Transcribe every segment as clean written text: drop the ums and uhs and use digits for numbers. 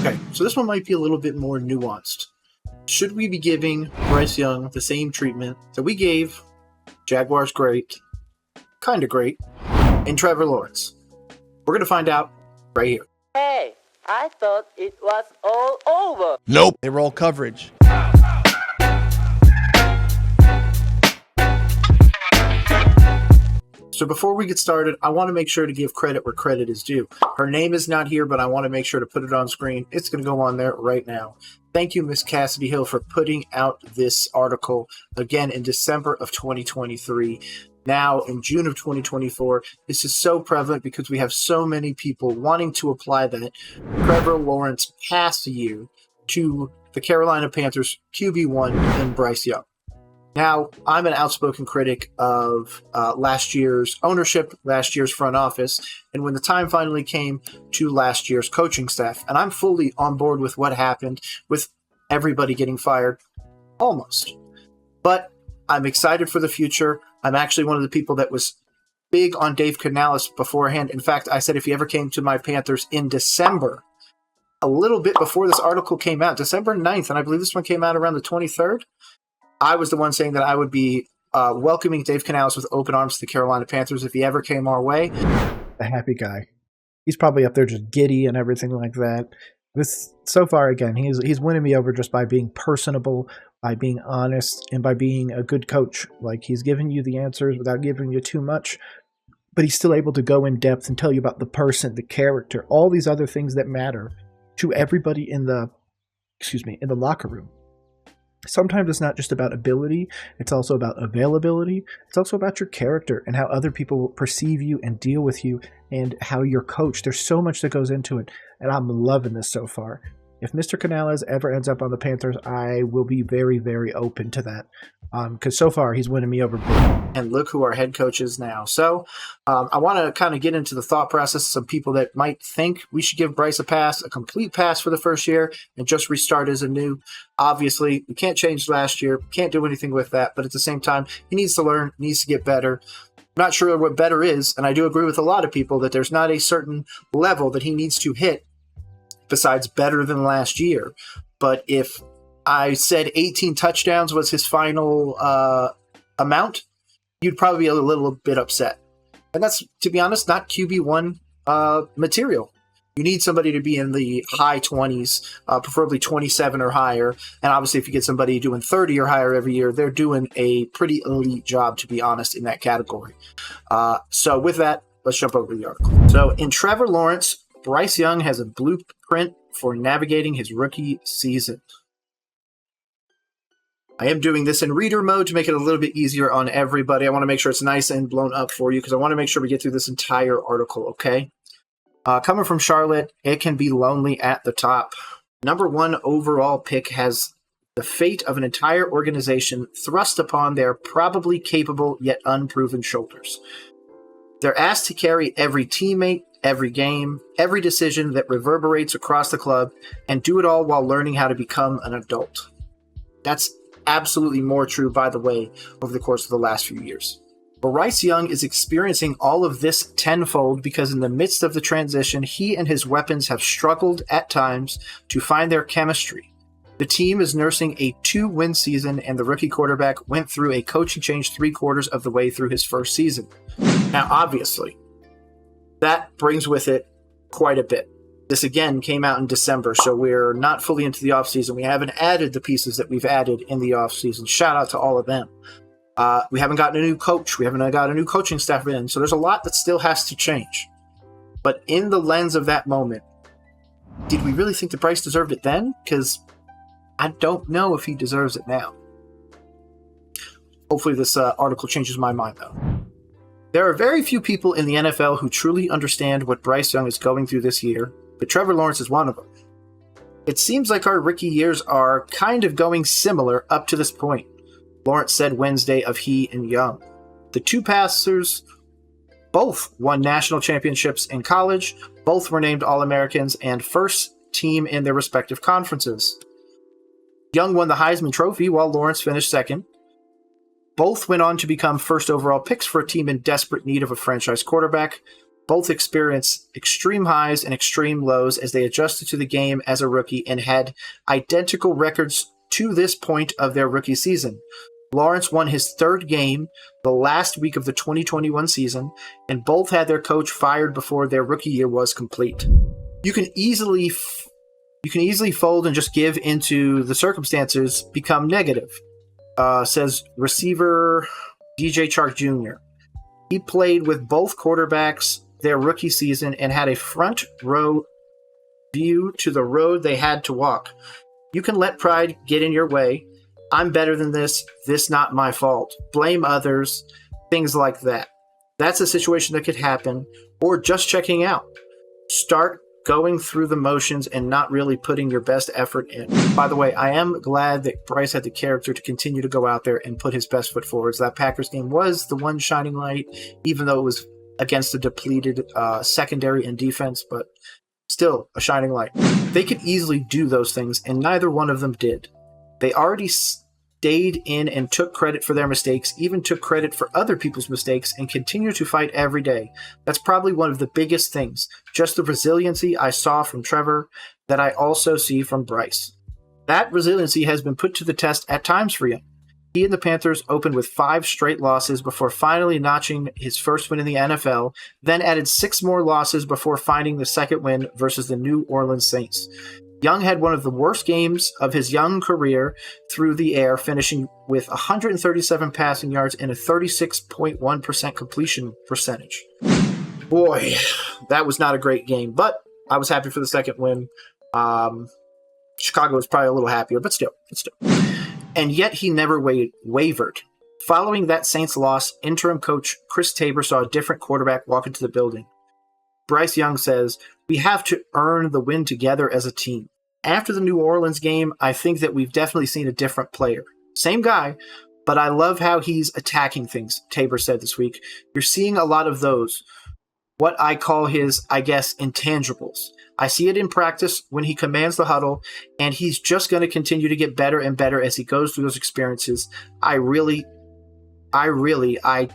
Okay, so this one might be a little bit more nuanced. Should we be giving Bryce Young the same treatment that we gave Jaguars great, kind of great, and Trevor Lawrence? We're going to find out right here. Hey, I thought it was all over. Nope. They roll coverage. So before we get started, I want to make sure to give credit where credit is due. Her name is not here, but I want to make sure to put it on screen. It's going to go on there right now. Thank you, Miss Cassidy Hill, for putting out this article again in December of 2023. Now, in June of 2024, this is so prevalent because we have so many people wanting to apply that Trevor Lawrence pass year to the Carolina Panthers QB1 in Bryce Young. Now, I'm an outspoken critic of last year's ownership, last year's front office, and when the time finally came to last year's coaching staff, and I'm fully on board with what happened with everybody getting fired, almost. But I'm excited for the future. I'm actually one of the people that was big on Dave Canales beforehand. In fact, I said if he ever came to my Panthers in December, a little bit before this article came out, December 9th, and I believe this one came out around the 23rd, I was the one saying that I would be welcoming Dave Canales with open arms to the Carolina Panthers if he ever came our way. A happy guy. He's probably up there just giddy and everything like that. This so far, again, he's winning me over just by being personable, by being honest, and by being a good coach. Like, he's giving you the answers without giving you too much, but he's still able to go in depth and tell you about the person, the character, all these other things that matter to everybody in the locker room. Sometimes it's not just about ability, it's also about availability. It's also about your character and how other people perceive you and deal with you and how you're coached. There's so much that goes into it, and I'm loving this so far. If Mr. Canales ever ends up on the Panthers, I will be very, very open to that because so far he's winning me over big. And look who our head coach is now. So I want to kind of get into the thought process of some people that might think we should give Bryce a complete pass for the first year and just restart as a new. Obviously, we can't change last year, can't do anything with that, but at the same time, he needs to learn, needs to get better. I'm not sure what better is, and I do agree with a lot of people that there's not a certain level that he needs to hit besides better than last year. But if I said 18 touchdowns was his final amount, you'd probably be a little bit upset. And that's, to be honest, not QB1 material. You need somebody to be in the high 20s, preferably 27 or higher. And obviously, if you get somebody doing 30 or higher every year, they're doing a pretty elite job, to be honest, in that category. So with that, let's jump over to the article. So in Trevor Lawrence, Bryce Young has a blueprint for navigating his rookie season. I am doing this in reader mode to make it a little bit easier on everybody. I want to make sure it's nice and blown up for you because I want to make sure we get through this entire article, okay? Coming from Charlotte, it can be lonely at the top. Number one overall pick has the fate of an entire organization thrust upon their probably capable yet unproven shoulders. They're asked to carry every teammate, every game, every decision that reverberates across the club, and do it all while learning how to become an adult. That's absolutely more true, by the way, over the course of the last few years. Bryce Young is experiencing all of this tenfold because in the midst of the transition, he and his weapons have struggled at times to find their chemistry. The team is nursing a 2-win season, and the rookie quarterback went through a coaching change 3/4 of the way through his first season. Now, obviously, that brings with it quite a bit. This, again, came out in December, so we're not fully into the offseason. We haven't added the pieces that we've added in the offseason. Shout out to all of them. We haven't gotten a new coach. We haven't got a new coaching staff in, so there's a lot that still has to change. But in the lens of that moment, did we really think that Bryce deserved it then? Because I don't know if he deserves it now. Hopefully this article changes my mind, though. There are very few people in the NFL who truly understand what Bryce Young is going through this year, but Trevor Lawrence is one of them. It seems like our rookie years are kind of going similar up to this point, Lawrence said Wednesday of he and Young. The two passers both won national championships in college, both were named All-Americans and first team in their respective conferences. Young won the Heisman Trophy while Lawrence finished second. Both went on to become first overall picks for a team in desperate need of a franchise quarterback. Both experienced extreme highs and extreme lows as they adjusted to the game as a rookie and had identical records to this point of their rookie season. Lawrence won his third game the last week of the 2021 season, and both had their coach fired before their rookie year was complete. You can easily fold and just give into the circumstances, become negative, says receiver DJ Chark Jr. He played with both quarterbacks their rookie season and had a front row view to the road they had to walk. You can let pride get in your way. I'm better than this. This not my fault. Blame others. Things like that. That's a situation that could happen. Or just checking out. Start going through the motions and not really putting your best effort in. By the way, I am glad that Bryce had the character to continue to go out there and put his best foot forward. That Packers game was the one shining light, even though it was against a depleted secondary and defense, but still a shining light. They could easily do those things, and neither one of them did. They already stayed in and took credit for their mistakes, even took credit for other people's mistakes, and continue to fight every day. That's probably one of the biggest things. Just the resiliency I saw from Trevor that I also see from Bryce. That resiliency has been put to the test at times for Young. He and the Panthers opened with 5 straight losses before finally notching his first win in the NFL, then added 6 more losses before finding the second win versus the New Orleans Saints. Young had one of the worst games of his young career through the air, finishing with 137 passing yards and a 36.1% completion percentage. Boy, that was not a great game, but I was happy for the second win. Chicago was probably a little happier, but still. And yet he never wavered. Following that Saints loss, interim coach Chris Tabor saw a different quarterback walk into the building. Bryce Young says, "We have to earn the win together as a team." After the New Orleans game, I think that we've definitely seen a different player. Same guy, but I love how he's attacking things, Tabor said this week. You're seeing a lot of those, what I call his, intangibles. I see it in practice when he commands the huddle, and he's just going to continue to get better and better as he goes through those experiences. I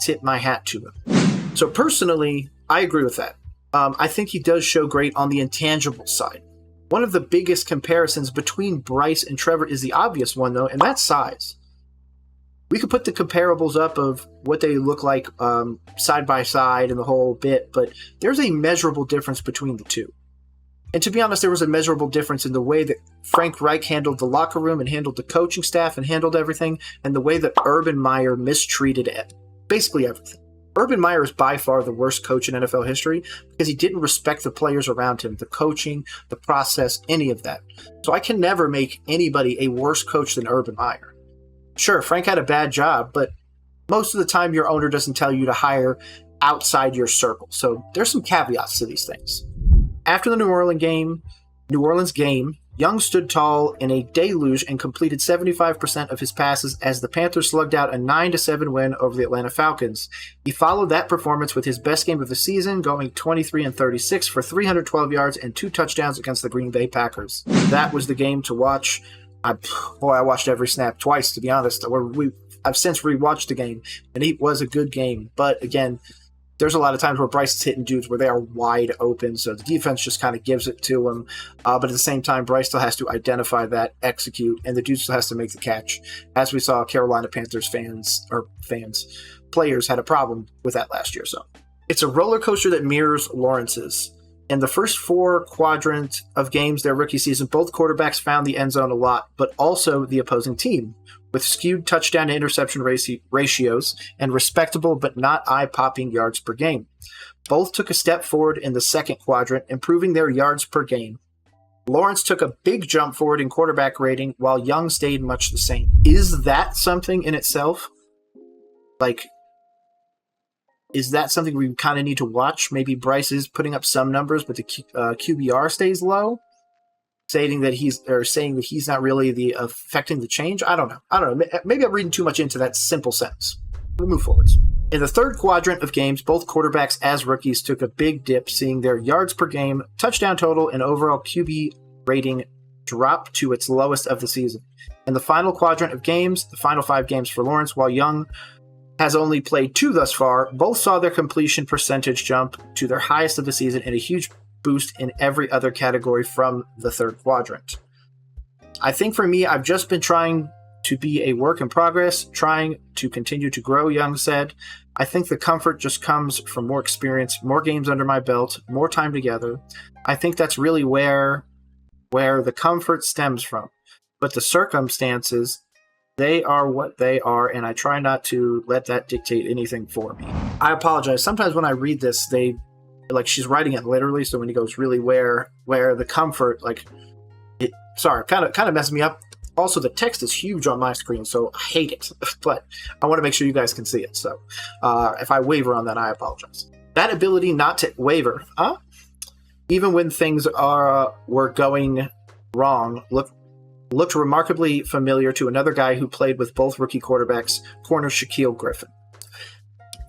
tip my hat to him. So personally, I agree with that. I think he does show great on the intangible side. One of the biggest comparisons between Bryce and Trevor is the obvious one, though, and that's size. We could put the comparables up of what they look like side by side and the whole bit, but there's a measurable difference between the two. And to be honest, there was a measurable difference in the way that Frank Reich handled the locker room and handled the coaching staff and handled everything, and the way that Urban Meyer mistreated basically everything. Urban Meyer is by far the worst coach in NFL history because he didn't respect the players around him, the coaching, the process, any of that. So I can never make anybody a worse coach than Urban Meyer. Sure, Frank had a bad job, but most of the time your owner doesn't tell you to hire outside your circle. So there's some caveats to these things. After the New Orleans game, Young stood tall in a deluge and completed 75% of his passes as the Panthers slugged out a 9-7 win over the Atlanta Falcons. He followed that performance with his best game of the season, going 23-36 for 312 yards and 2 touchdowns against the Green Bay Packers. That was the game to watch. I watched every snap twice, to be honest. I've since rewatched the game, and it was a good game. But again, there's a lot of times where Bryce is hitting dudes where they are wide open, so the defense just kind of gives it to him. But at the same time, Bryce still has to identify that, execute, and the dude still has to make the catch. As we saw, Carolina Panthers players had a problem with that last year. So it's a roller coaster that mirrors Lawrence's. In the first 4 quadrant of games their rookie season, both quarterbacks found the end zone a lot, but also the opposing team, with skewed touchdown to interception ratios and respectable but not eye-popping yards per game. Both took a step forward in the second quadrant, improving their yards per game. Lawrence took a big jump forward in quarterback rating, while Young stayed much the same. Is that something in itself? Is that something we kind of need to watch? Maybe Bryce is putting up some numbers, but the QBR stays low, saying that he's not really affecting the change. I don't know. Maybe I'm reading too much into that simple sentence. We'll move forwards. In the third quadrant of games, both quarterbacks as rookies took a big dip, seeing their yards per game, touchdown total, and overall QB rating drop to its lowest of the season. In the final quadrant of games, the final 5 games for Lawrence, while Young has only played 2 thus far. Both saw their completion percentage jump to their highest of the season and a huge boost in every other category from the third quadrant. I think for me, I've just been trying to be a work in progress, trying to continue to grow, Young said. I think the comfort just comes from more experience, more games under my belt, more time together. I think that's really where the comfort stems from. But the circumstances, they are what they are, and I try not to let that dictate anything for me. I apologize. Sometimes when I read this, she's writing it literally, so when he goes really where the comfort, kind of messing me up. Also, the text is huge on my screen, so I hate it, but I want to make sure you guys can see it. So if I waver on that, I apologize. That ability not to waver, even when things were going wrong, looked remarkably familiar to another guy who played with both rookie quarterbacks, corner Shaquille Griffin.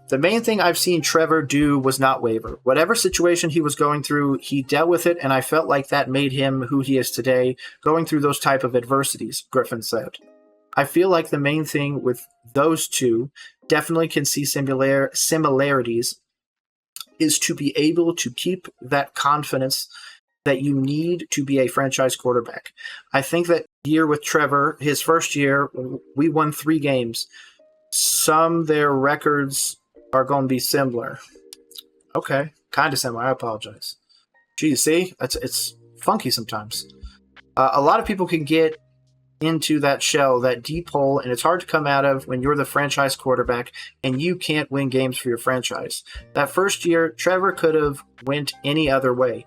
The main thing I've seen Trevor do was not waver. Whatever situation he was going through, he dealt with it, and I felt like that made him who he is today, going through those type of adversities, Griffin said. I feel like the main thing with those two, definitely can see similarities, is to be able to keep that confidence that you need to be a franchise quarterback. I think that year with Trevor, his first year, we won 3 games. Their records are going to be similar. Okay, kind of similar. I apologize. Geez, see? It's funky sometimes. A lot of people can get into that shell, that deep hole, and it's hard to come out of when you're the franchise quarterback and you can't win games for your franchise. That first year, Trevor could have went any other way.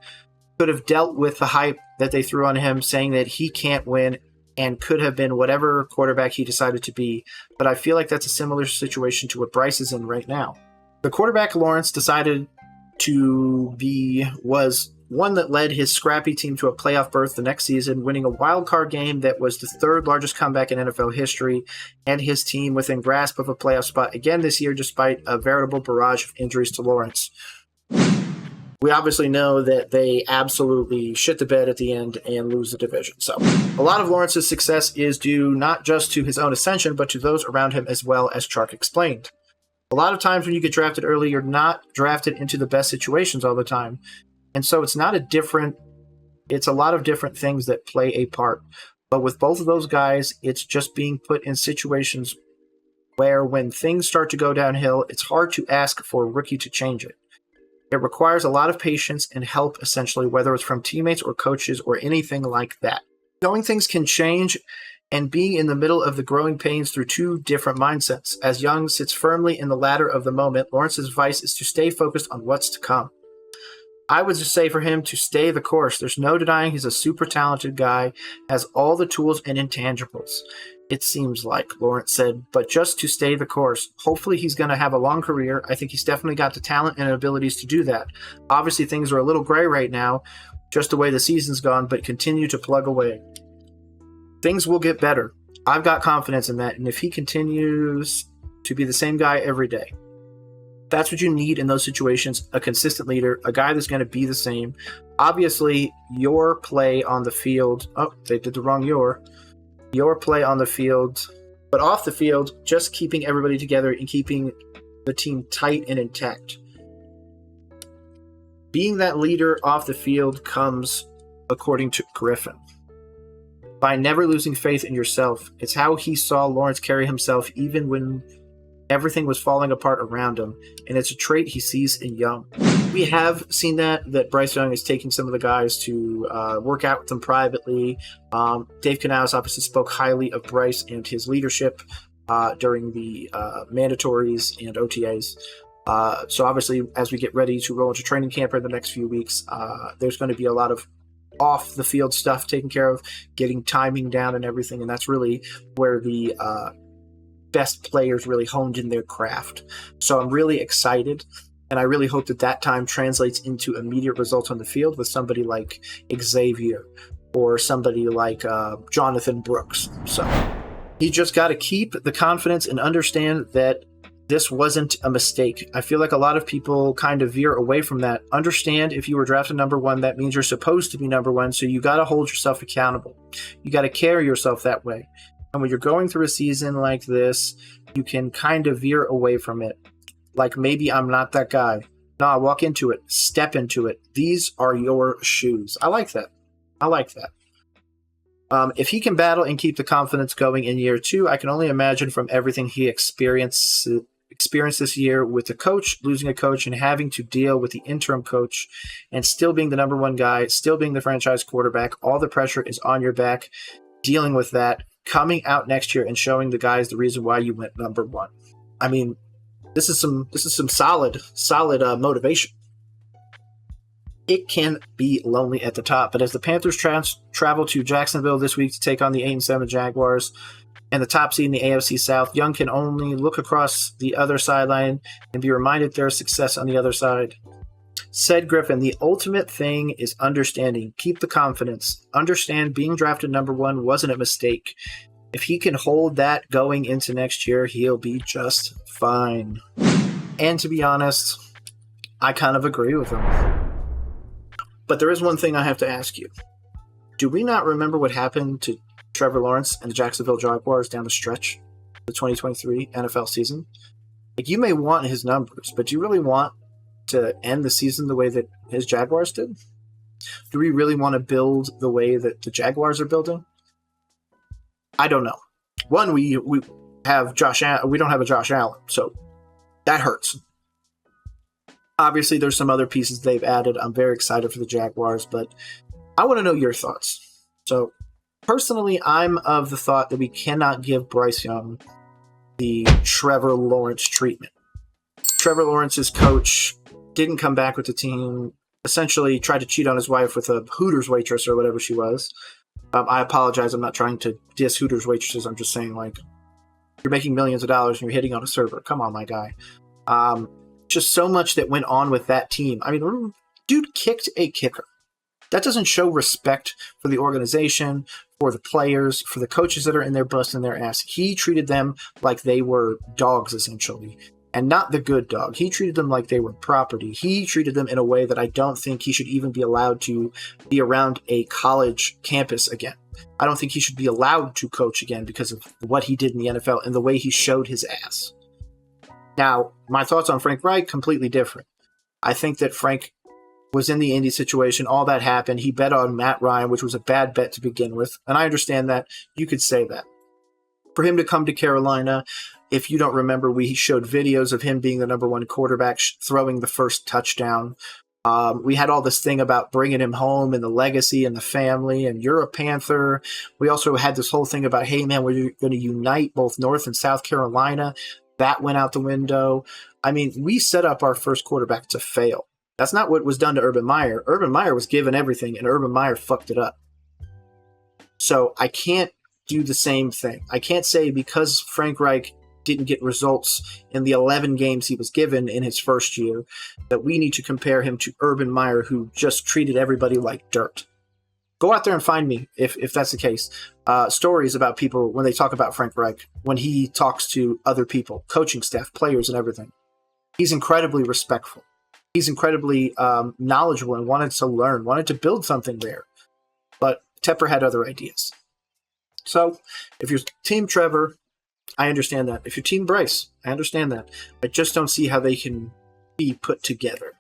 Could have dealt with the hype that they threw on him, saying that he can't win, and could have been whatever quarterback he decided to be. But I feel like that's a similar situation to what Bryce is in right now. The quarterback Lawrence decided to be was one that led his scrappy team to a playoff berth the next season, winning a wild card game that was the 3rd largest comeback in NFL history, and his team within grasp of a playoff spot again this year despite a veritable barrage of injuries to Lawrence. We obviously know that they absolutely shit the bed at the end and lose the division. So a lot of Lawrence's success is due not just to his own ascension, but to those around him as well, as Chark explained. A lot of times when you get drafted early, you're not drafted into the best situations all the time. And so it's a lot of different things that play a part. But with both of those guys, it's just being put in situations where when things start to go downhill, it's hard to ask for a rookie to change it. It requires a lot of patience and help, essentially, whether it's from teammates or coaches or anything like that. Knowing things can change and being in the middle of the growing pains through 2 different mindsets. As Young sits firmly in the ladder of the moment, Lawrence's advice is to stay focused on what's to come. I would just say for him to stay the course. There's no denying he's a super talented guy, has all the tools and intangibles, it seems like, Lawrence said, but just to stay the course. Hopefully he's going to have a long career. I think he's definitely got the talent and abilities to do that. Obviously things are a little gray right now, just the way the season's gone, but continue to plug away. Things will get better. I've got confidence in that, and if he continues to be the same guy every day, that's what you need in those situations, a consistent leader, a guy that's going to be the same. Obviously, your play on the field, they did the wrong your play on the field, but off the field, just keeping everybody together and keeping the team tight and intact. Being that leader off the field comes, according to Griffin, by never losing faith in yourself. It's how he saw Lawrence carry himself even when everything was falling apart around him, and it's a trait he sees in Young. We have seen that Bryce Young is taking some of the guys to work out with them privately. Dave Canales obviously spoke highly of Bryce and his leadership during the mandatories and OTAs. So obviously, as we get ready to roll into training camp in the next few weeks, there's going to be a lot of off-the-field stuff taken care of, getting timing down and everything, and that's really where the best players really honed in their craft. So I'm really excited, and I really hope that time translates into immediate results on the field with somebody like Xavier or somebody like Jonathan Brooks. So you just got to keep the confidence and understand that this wasn't a mistake. I feel like a lot of people kind of veer away from that. Understand, if you were drafted number 1, that means you're supposed to be number 1, so you got to hold yourself accountable. You got to carry yourself that way. And when you're going through a season like this, you can kind of veer away from it. Like, maybe I'm not that guy. No, walk into it. Step into it. These are your shoes. I like that. I like that. If he can battle and keep the confidence going in year 2, I can only imagine from everything he experienced this year with the coach, losing a coach, and having to deal with the interim coach and still being the number 1 guy, still being the franchise quarterback. All the pressure is on your back, dealing with that, coming out next year and showing the guys the reason why you went number 1. I mean, this is some solid motivation. It can be lonely at the top, but as the Panthers travel to Jacksonville this week to take on the 8-7 Jaguars and the top seed in the AFC South, Young can only look across the other sideline and be reminded there's success on the other side. Said Griffin, the ultimate thing is understanding. Keep the confidence. Understand being drafted number 1 wasn't a mistake. If he can hold that going into next year, he'll be just fine. And to be honest, I kind of agree with him. But there is one thing I have to ask you. Do we not remember what happened to Trevor Lawrence and the Jacksonville Jaguars down the stretch of the 2023 NFL season? Like, you may want his numbers, but do you really want to end the season the way that his Jaguars did? Do we really want to build the way that the Jaguars are building? I don't know. One, we have we don't have a Josh Allen, so that hurts. Obviously, there's some other pieces they've added. I'm very excited for the Jaguars, but I want to know your thoughts. So, personally, I'm of the thought that we cannot give Bryce Young the Trevor Lawrence treatment. Trevor Lawrence's coach didn't come back with the team, essentially tried to cheat on his wife with a Hooters waitress or whatever she was. I apologize. I'm not trying to diss Hooters waitresses. I'm just saying, like, you're making millions of dollars and you're hitting on a server. Come on, my guy. Just so much that went on with that team. I mean, dude kicked a kicker. That doesn't show respect for the organization, for the players, for the coaches that are in there busting their ass. He treated them like they were dogs, essentially, and not the good dog. He treated them like they were property. He treated them in a way that I don't think he should even be allowed to be around a college campus again. I don't think he should be allowed to coach again because of what he did in the NFL and the way he showed his ass. Now, my thoughts on Frank Reich, completely different. I think that Frank was in the Indy situation. All that happened. He bet on Matt Ryan, which was a bad bet to begin with. And I understand that. You could say that. For him to come to Carolina, if you don't remember, we showed videos of him being the number 1 quarterback, throwing the first touchdown. We had all this thing about bringing him home and the legacy and the family, and you're a Panther. We also had this whole thing about, hey, man, we're going to unite both North and South Carolina. That went out the window. I mean, we set up our first quarterback to fail. That's not what was done to Urban Meyer. Urban Meyer was given everything, and Urban Meyer fucked it up. So I can't do the same thing. I can't say because Frank Reich didn't get results in the 11 games he was given in his first year that we need to compare him to Urban Meyer, who just treated everybody like dirt. Go out there and find me, if that's the case, stories about people when they talk about Frank Reich, when he talks to other people, coaching staff, players, and everything. He's incredibly respectful. He's incredibly knowledgeable and wanted to learn, wanted to build something there. But Tepper had other ideas. So if you're Team Trevor, I understand that. If you're Team Bryce, I understand that. I just don't see how they can be put together.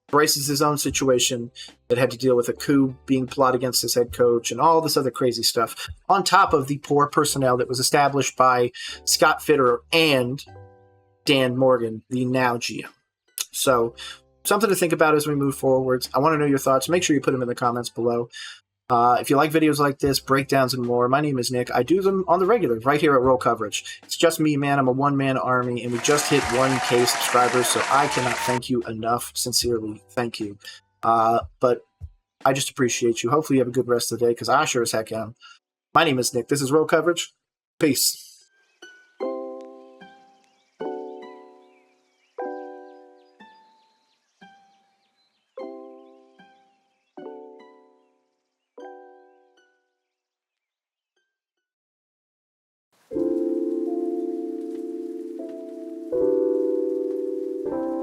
Bryce is his own situation that had to deal with a coup being plotted against his head coach and all this other crazy stuff, on top of the poor personnel that was established by Scott Fitterer and Dan Morgan, the now GM. So something to think about as we move forwards. I want to know your thoughts. Make sure you put them in the comments below. If you like videos like this, breakdowns and more, my name is Nick. I do them on the regular right here at Roll Coverage. It's just me, man. I'm a one-man army, and we just hit 1K subscribers, so I cannot thank you enough. Sincerely, thank you. But I just appreciate you. Hopefully you have a good rest of the day, because I sure as heck am. My name is Nick. This is Roll Coverage. Peace.